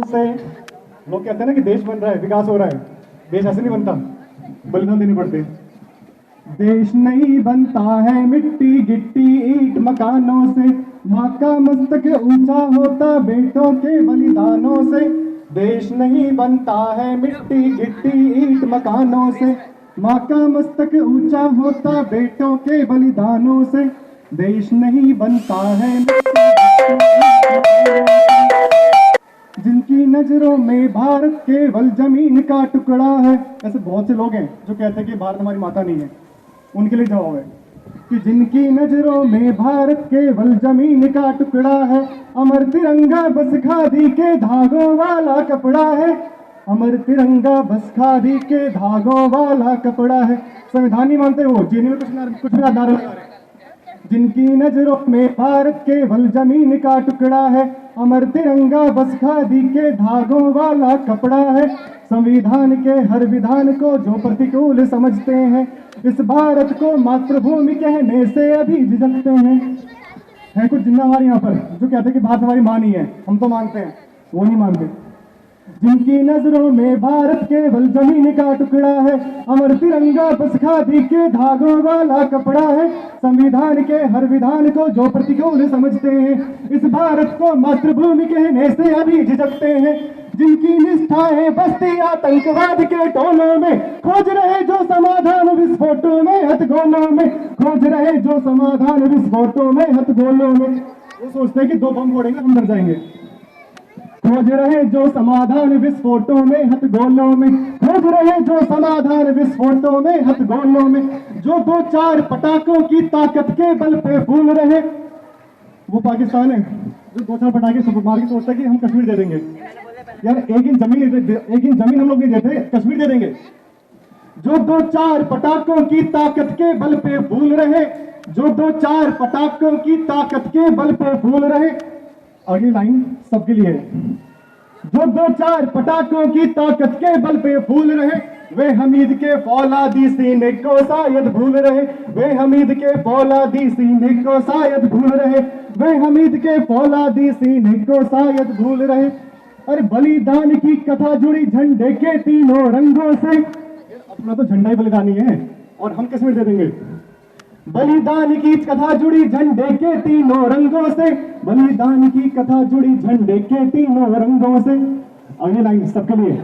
से लोग कहते हैं ना कि देश बन रहा है, विकास हो रहा है। देश ऐसे नहीं बनता, बलिदान देने पड़ते हैं। देश नहीं बनता है मिट्टी गिट्टी ईंट मकानों से, माँ का मस्तक ऊंचा होता बेटों के बलिदानों से। देश नहीं बनता है मिट्टी गिट्टी ईंट मकानों से, माँ का मस्तक ऊंचा होता बेटों के बलिदानों से। देश नहीं बनता है जिनकी नजरों में भारत केवल जमीन का टुकड़ा है। ऐसे बहुत से लोग हैं जो कहते हैं कि भारत हमारी माता नहीं है। उनके लिए जवाब है कि जिनकी नजरों में भारत केवल जमीन का टुकड़ा है, अमर तिरंगा बस खादी के धागों वाला कपड़ा है। अमर तिरंगा बस खादी के धागों वाला कपड़ा है। संविधान नहीं मानते वो, जीने में कुछ नारे लगा रहे हैं। जिनकी नजरों में भारत केवल जमीन का टुकड़ा है, अमर तिरंगा बस खादी के धागों वाला कपड़ा है। संविधान के हर विधान को जो प्रतिकूल समझते हैं, इस भारत को मातृभूमि कहने से अभी झिझकते हैं। है कुछ जिन्ना हमारे यहाँ पर जो कहते हैं कि भारत हमारी माँ नहीं है, हम तो मानते हैं, वो नहीं मानते। जिनकी नजरों में भारत केवल जमीन का टुकड़ा है, अमर तिरंगा बस खादी के धागों वाला कपड़ा है। संविधान के हर विधान को जो प्रतिकूल समझते हैं, इस भारत को मातृभूमि कहने से अभी झिझकते हैं। जिनकी निष्ठाएं बस्ती आतंकवाद के टोलों में, खोज रहे जो समाधान विस्फोटों में हथगोलों में, खोज रहे जो समाधान विस्फोटों में हथगोलों में। वो सोचते हैं कि 2 बम फोड़ेंगे हम डर जाएंगे। खोज रहे जो समाधान विस्फोटों में हथगोलों में, खोज रहे जो समाधान विस्फोटों में हथगोलों में। जो 2-4 पटाखों की ताकत के बल पे फूल रहे, वो पाकिस्तान है जो 2-4 पटाखे मार के सोचता है कि हम कश्मीर दे देंगे। यार एक इंच जमीन हम लोग नहीं देते, कश्मीर दे देंगे। जो 2-4 पटाखों की ताकत के बल पे फूल रहे, जो 2-4 पटाखों की ताकत के बल पे फूल रहे। अगली लाइन सबके लिए है। जो 2-4 पटाखों की ताकत के बल पे फूल रहे, वे हमीद के फौलादी सीने को शायद भूल रहे। वे हमीद के फौलादी सीने को शायद भूल रहे। वे हमीद के फौलादी सीने को शायद भूल रहे। अरे बलिदान की कथा जुड़ी झंडे के तीनों रंगों से। अपना तो झंडा ही बलिदानी है और हम कश्मीर दे देंगे। बलिदान की कथा जुड़ी झंडे के तीनों रंगों से, बलिदान की कथा जुड़ी झंडे के तीनों रंगों से। अगली लाइन सबके लिए।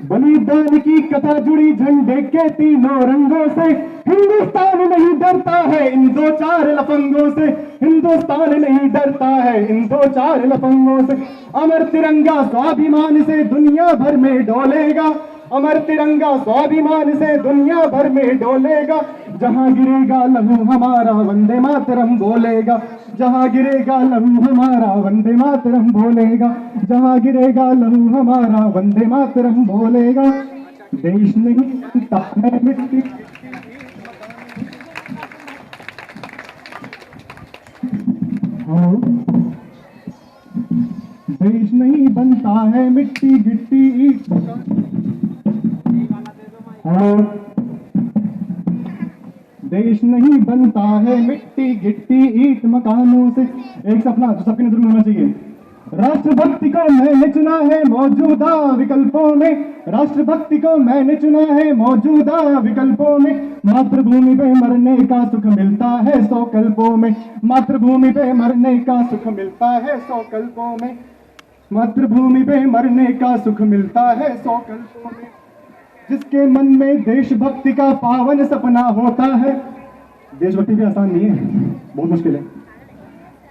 बलिदान की कथा जुड़ी झंडे के तीनों रंगों से, हिंदुस्तान नहीं डरता है इन 2-4 लफंगों से। हिंदुस्तान नहीं डरता है इन 2-4 लफंगों से। अमर तिरंगा स्वाभिमान से दुनिया भर में डोलेगा। अमर तिरंगा स्वाभिमान से दुनिया भर में डोलेगा। जहां गिरेगा लहू हमारा वंदे मातरम बोलेगा। जहां गिरेगा लहू हमारा वंदे मातरम बोलेगा। जहां गिरेगा लहू हमारा वंदे मातरम बोलेगा। देश नहीं बनता है मिट्टी। देश नहीं बनता है मिट्टी गिट्टी ईंट। देश नहीं बनता है मिट्टी गिट्टी ईंट मकानों से। एक सपना जो सबके नजर में होना चाहिए। राष्ट्रभक्ति को मैंने चुना है मौजूदा विकल्पों में। राष्ट्रभक्ति को मैंने चुना है मौजूदा विकल्पों में। मातृभूमि पे मरने का सुख मिलता है 100 कल्पों में। मातृभूमि पे मरने का सुख मिलता है 100 कल्पों में। मातृभूमि पे मरने का सुख मिलता है 100 कल्पों में। जिसके मन में देशभक्ति का पावन सपना होता है। देशभक्ति भी आसान नहीं है, बहुत मुश्किल है।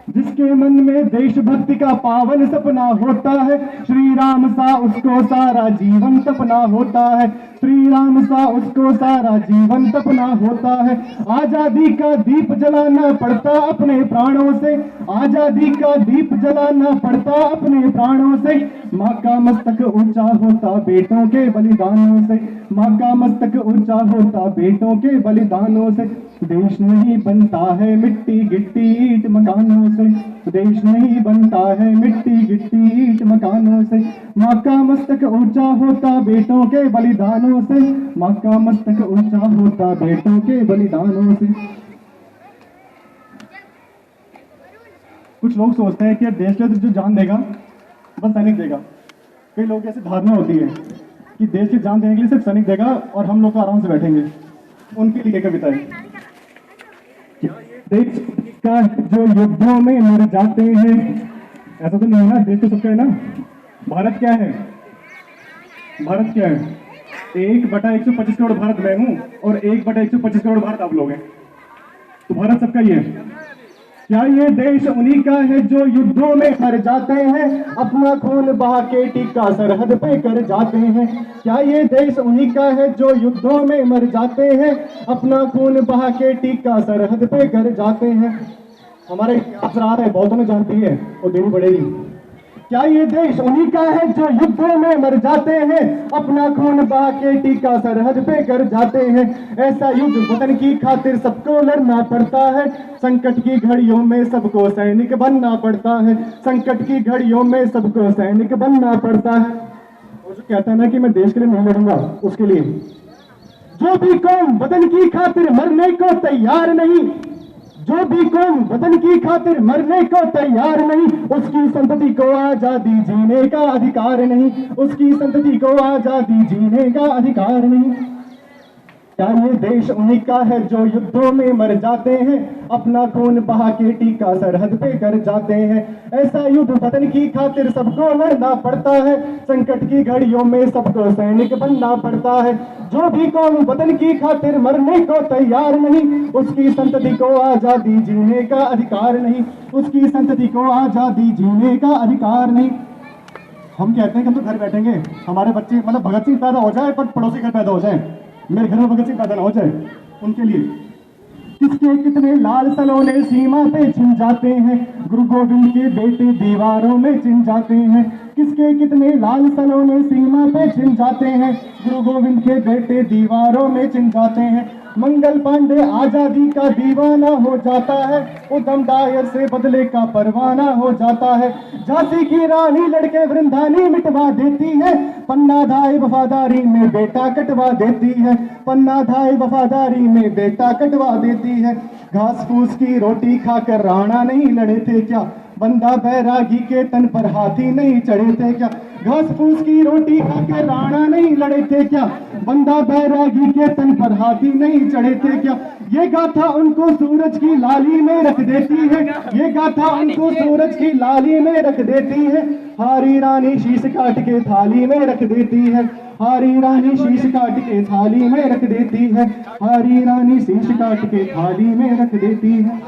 जिसके मन में देशभक्ति का पावन सपना होता है, श्री राम सा उसको सारा जीवन सपना होता है। श्री राम सा उसको सारा जीवन सपना होता है। आजादी का दीप जलाना पड़ता अपने प्राणों से। आजादी का दीप जलाना पड़ता अपने प्राणों से। माँ का मस्तक ऊंचा होता बेटों के बलिदानों से। माँ का मस्तक ऊंचा होता बेटों के बलिदानों से। देश नहीं बनता है मिट्टी गिट्टी ईंट मकानों से। देश नहीं बनता है मिट्टी गिट्टी ईंट मकानों से। माँ का मस्तक ऊंचा होता बेटों के बलिदानों से। माँ का मस्तक ऊंचा होता बेटों के बलिदानों से। कुछ लोग सोचते हैं कि देश के लिए जो जान देगा बस सैनिक देगा। कई लोगों की ऐसी धारणा होती है कि देश की जान देने के लिए सिर्फ सैनिक देगा और हम लोग तो आराम से बैठेंगे। उनके लिए कविता है। देश का जो युद्धों में मर जाते हैं, ऐसा तो नहीं है ना, देश तो सबका है ना। भारत क्या है? भारत क्या है? 1/125 करोड़ भारत मैं हूं और 1/125 करोड़ भारत आप लोग हैं। तो भारत सबका ही है। क्या ये देश उन्हीं का है जो युद्धों में मर जाते हैं, अपना खून बहा के टीका सरहद पे कर जाते हैं? क्या ये देश उन्हीं का है जो युद्धों में मर जाते हैं, अपना खून बहा के टीका सरहद पे कर जाते हैं? हमारा इतिहास रहा है, बहुतों ने जानती है, वो देनी पड़ेगी। क्या ये देश उन्हीं का है जो युद्धों में मर जाते हैं, अपना खून बहा के टीका सरहद पे कर जाते हैं? ऐसा युद्ध वतन की खातिर सबको लड़ना पड़ता है, संकट की घड़ियों में सबको सैनिक बनना पड़ता है, संकट की घड़ियों में सबको सैनिक बनना पड़ता है। वो जो कहता है ना कि मैं देश के लिए नहीं लड़ूंगा, उसके लिए जो भी कौम वतन की खातिर मरने को तैयार नहीं, जो भी कौम वतन की खातिर मरने को तैयार नहीं, उसकी संतति को आजादी जीने का अधिकार नहीं, उसकी संतति को आजादी जीने का अधिकार नहीं। क्या ये देश उन्हीं का है जो युद्धों में मर जाते हैं, अपना खून बहा के टीका सरहद पे कर जाते हैं? ऐसा युद्ध वतन की खातिर सबको लड़ना पड़ता है, संकट की घड़ियों में सबको सैनिक बनना पड़ता है। जो भी कौम वतन की खातिर मरने को तैयार नहीं, उसकी संतति को आजादी जीने का अधिकार नहीं, उसकी संतति को आजादी जीने का अधिकार नहीं। हम कहते हैं कि हम तो घर बैठेंगे, हमारे बच्चे मतलब भगत सिंह पैदा हो जाए पर पड़ोसी घर पैदा हो जाए, मेरे घर में भगत सिंह पैदा ना हो जाए, उनके लिए। किसके कितने लाल सलोने सीमा पे छिन जाते हैं, गुरु गोविंद के बेटे दीवारों में चिन जाते हैं। किसके कितने लाल सलोने सीमा पे छिन जाते हैं, गुरु गोविंद के बेटे दीवारों में चिन जाते हैं। मंगल पांडे आजादी का दीवाना हो जाता है, उधम डायर से बदले का परवाना हो जाता है। झांसी की रानी लड़के वृंदानी मिटवा देती है, पन्ना धाई वफादारी में बेटा कटवा देती है, पन्ना धाई वफादारी में बेटा कटवा देती है। घास फूस की रोटी खाकर राणा नहीं लड़े थे क्या, बंदा बैरागी के तन पर हाथी नहीं चढ़े थे क्या? घास फूस की रोटी खाकर राणा नहीं लड़े थे क्या, बंदा बैरागी के तन पर हाथी नहीं चढ़े थे क्या? ये गाथा उनको सूरज की लाली में रख देती है, ये गाथा उनको सूरज की लाली में रख देती है। हारी रानी शीश काट के थाली में रख देती है, हारी रानी शीश काट के थाली में रख देती है, हारी रानी शीश काट के थाली में रख देती है।